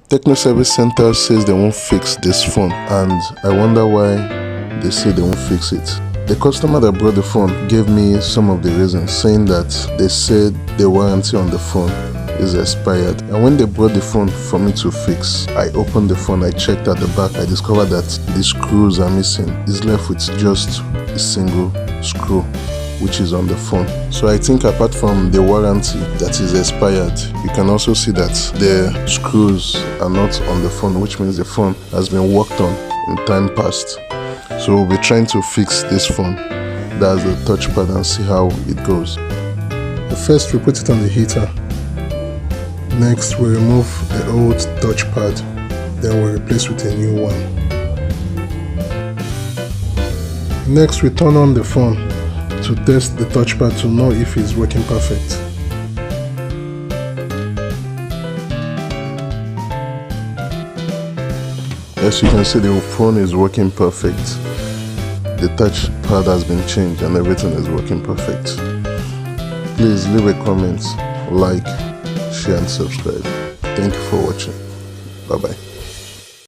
Tecno Service Center says they won't fix this phone, and I wonder why they say they won't fix it. The customer that brought the phone gave me some of the reasons, saying that they said the warranty on the phone is expired, and when they brought the phone for me to fix, I opened the phone, I checked at the back, I discovered that the screws are missing. It's left with just a single screw, which is on the phone. So I think apart from the warranty that is expired, you can also see that the screws are not on the phone, which means the phone has been worked on in time past. So we'll be trying to fix this phone, that's the touchpad, and see how it goes. First we put it on the heater. Next we remove the old touchpad, then we replace with a new one. Next we turn on the phone to test the touchpad to know if it's working perfect. As you can see, the phone is working perfect. The touchpad has been changed and everything is working perfect. Please leave a comment, like, share and subscribe. Thank you for watching. Bye bye.